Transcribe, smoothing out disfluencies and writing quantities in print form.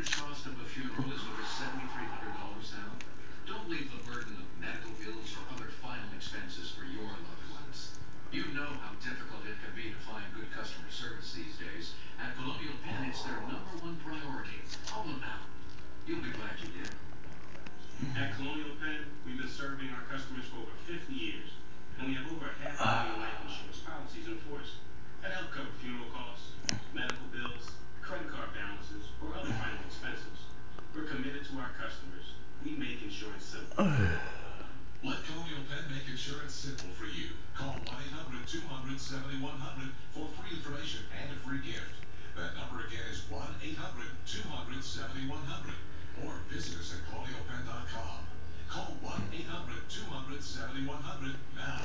average cost of a funeral is over $7,300 now. Don't leave the burden of medical bills or other final expenses for your loved ones. You know how difficult it can be to find good customer service these days. At Colonial Penn, it's their #1 priority. Call them now. You'll be glad you did. At Colonial Penn, we've been serving our customers for over 50 years, and we have over 500,000 life insurance policies in force that help cover funeral costs, medical bills, credit card balances, or other final expenses. We're committed to our customers. We make insurance simple. Let Colonial Penn make insurance simple for you. Call 1-800-200-7100 for free information and a free gift. That number again is 1-800-200-7100. Or visit us at colonialpenn.com. Call 1-800-200-7100 now.